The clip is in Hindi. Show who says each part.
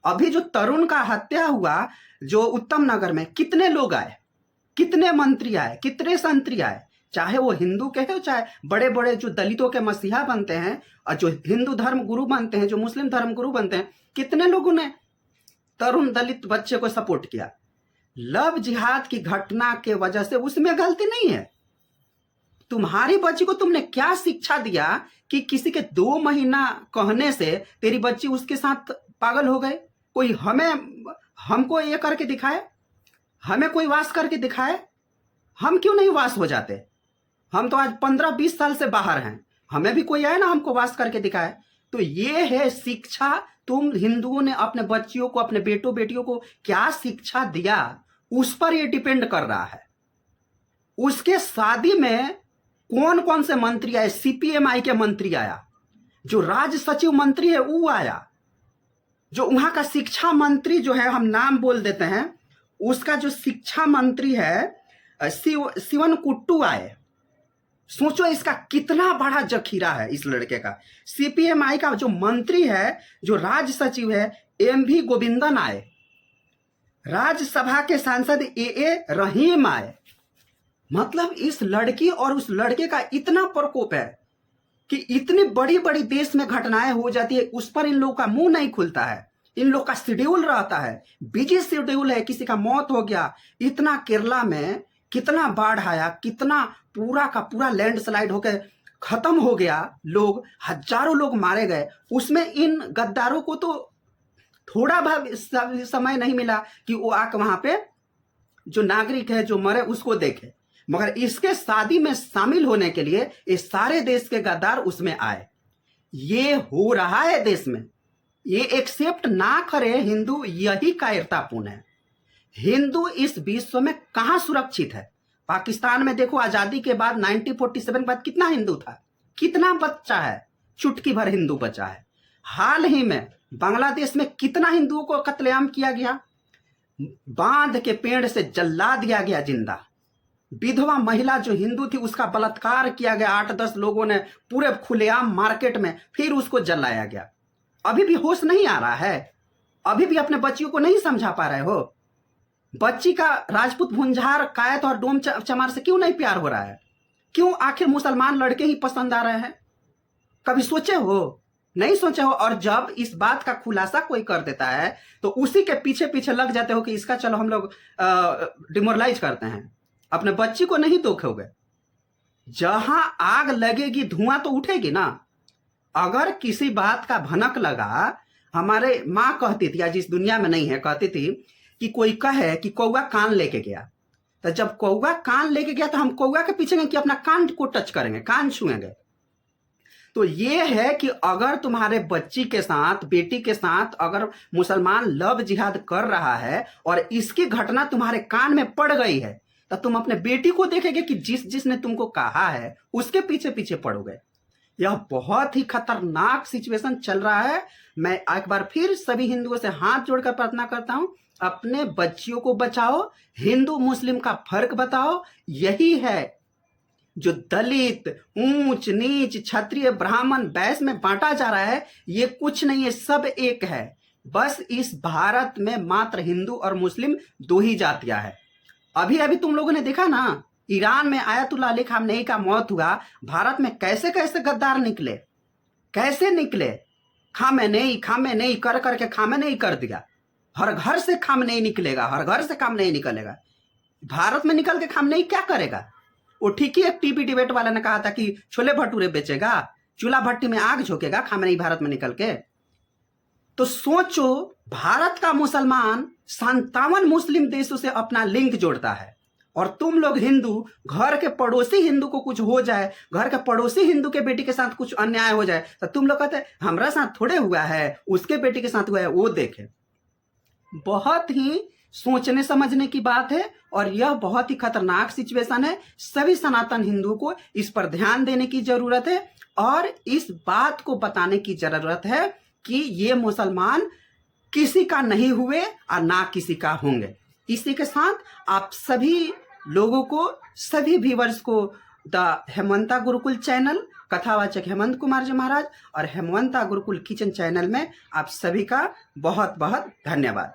Speaker 1: अभी जो तरुण का हत्या हुआ, जो उत्तम नगर में, कितने लोग आए, कितने मंत्री आए, कितने संतरी आए, चाहे वो हिंदू के हो, चाहे बड़े बड़े जो दलितों के मसीहा बनते हैं और जो हिंदू धर्म गुरु बनते हैं, जो मुस्लिम धर्म गुरु बनते हैं, कितने लोगों ने तरुण दलित बच्चे को सपोर्ट किया। लव जिहाद की घटना के वजह से उसमें गलती नहीं है। तुम्हारी बच्ची को तुमने क्या शिक्षा दिया कि किसी के 2 महीना कहने से तेरी बच्ची उसके साथ पागल हो गए? कोई हमको ये करके दिखाए, हमें कोई वास करके दिखाए, हम क्यों नहीं वास हो जाते? हम तो आज 15-20 साल से बाहर हैं, हमें भी कोई आए ना हमको वास करके दिखाए। तो ये है शिक्षा। तुम हिंदुओं ने अपने बच्चियों को, अपने बेटों बेटियों को क्या शिक्षा दिया, उस पर ये डिपेंड कर रहा है। उसके शादी में कौन कौन से मंत्री आए? सीपीएमआई के मंत्री आया, जो राज्य सचिव मंत्री है वो आया, जो वहां का शिक्षा मंत्री जो है, हम नाम बोल देते हैं, उसका जो शिक्षा मंत्री है शिवन कुट्टू आए। सोचो इसका कितना बड़ा जखीरा है इस लड़के का। सीपीएमआई का जो मंत्री है, जो राज्य सचिव है, एमवी गोविंदन आए। राज्यसभा के सांसद ए रहीम आए। मतलब इस लड़की और उस लड़के का इतना प्रकोप है कि इतनी बड़ी बड़ी देश में घटनाएं हो जाती है, उस पर इन लोगों का मुंह नहीं खुलता है। इन लोग का शेड्यूल रहता है, बिजी शेड्यूल है। किसी का मौत हो गया, इतना केरला में कितना बाढ़ आया, कितना पूरा का पूरा लैंडस्लाइड होकर खत्म हो गया, लोग, हजारों लोग मारे गए। उसमें इन गद्दारों को तो थोड़ा भी समय नहीं मिला कि वो आके वहां पे जो नागरिक है जो मरे उसको देखे। मगर इसके शादी में शामिल होने के लिए ये सारे देश के गद्दार उसमें आए। ये हो रहा है देश में, ये एक्सेप्ट ना करे हिंदू, यही कायरतापूर्ण है। हिंदू इस विश्व में कहां सुरक्षित है? पाकिस्तान में देखो, आजादी के बाद 1947 के बाद कितना हिंदू था, कितना बच्चा है, चुटकी भर हिंदू बचा है। हाल ही में बांग्लादेश में कितना हिंदुओं को कत्लेआम किया गया, बांध के पेड़ से जला दिया गया जिंदा। विधवा महिला जो हिंदू थी उसका बलात्कार किया गया, 8-10 लोगों ने पूरे खुलेआम मार्केट में, फिर उसको जलाया गया। अभी भी होश नहीं आ रहा है? अभी भी अपने बच्चियों को नहीं समझा पा रहे हो? बच्ची का राजपूत भुंजार कायत और डोम चमार से क्यों नहीं प्यार हो रहा है? क्यों आखिर मुसलमान लड़के ही पसंद आ रहे हैं? कभी सोचे हो? नहीं सोचे हो। और जब इस बात का खुलासा कोई कर देता है तो उसी के पीछे पीछे लग जाते हो कि इसका चलो हम लोग डिमोरलाइज करते हैं। अपने बच्ची को नहीं धोखोगे। जहां आग लगेगी धुआं तो उठेगी ना। अगर किसी बात का भनक लगा, हमारे माँ कहती थी, आज इस दुनिया में नहीं है, कहती थी कि कोई कहे कि कौवा कान लेके गया, तो जब कौवा कान लेके गया तो हम कौवा के पीछे गए कि अपना कान को टच करेंगे, कान छुएंगे। तो ये है कि अगर तुम्हारे बच्ची के साथ, बेटी के साथ अगर मुसलमान लव जिहाद कर रहा है और इसकी घटना तुम्हारे कान में पड़ गई है, तो तुम अपने बेटी को देखेंगे कि जिसने तुमको कहा है उसके पीछे पीछे पड़ोगे। यह बहुत ही खतरनाक सिचुएशन चल रहा है। मैं एक बार फिर सभी हिंदुओं से हाथ जोड़कर प्रार्थना करता हूं, अपने बच्चियों को बचाओ, हिंदू मुस्लिम का फर्क बताओ। यही है जो दलित, ऊंच नीच, क्षत्रिय, ब्राह्मण, वैश्य में बांटा जा रहा है, ये कुछ नहीं है, सब एक है। बस इस भारत में मात्र हिंदू और मुस्लिम 2 ही जातियां है। अभी अभी तुम लोगों ने देखा ना, ईरान में आयतुल्लाह अली खामनेई का मौत हुआ, भारत में कैसे कैसे गद्दार निकले, कैसे निकले। खामेनेई कर करके खामेनेई कर दिया। हर घर से खामेनेई निकलेगा, हर घर से खामेनेई निकलेगा। भारत में निकल के खामेनेई क्या करेगा? वो ठीक ही एक टीवी डिबेट वाला ने कहा था कि छोले भटूरे बेचेगा, चूल्हा भट्टी में आग झोंकेगा खामेनेई भारत में निकल के। तो सोचो, भारत का मुसलमान 57 मुस्लिम देशों से अपना लिंक जोड़ता है, और तुम लोग हिंदू, घर के पड़ोसी हिंदू को कुछ हो जाए, घर के पड़ोसी हिंदू के बेटी के साथ कुछ अन्याय हो जाए, तो तुम लोग कहते हैं हमारा साथ थोड़े हुआ है, उसके बेटी के साथ हुआ है, वो देखे। बहुत ही सोचने समझने की बात है और यह बहुत ही खतरनाक सिचुएशन है। सभी सनातन हिंदुओं को इस पर ध्यान देने की जरूरत है और इस बात को बताने की जरूरत है कि ये मुसलमान किसी का नहीं हुए और ना किसी का होंगे। इसी के साथ आप सभी लोगों को, सभी व्यूअर्स को द हेमंता गुरुकुल चैनल कथावाचक हेमंत कुमार जी महाराज और हेमवंता गुरुकुल किचन चैनल में आप सभी का बहुत बहुत धन्यवाद।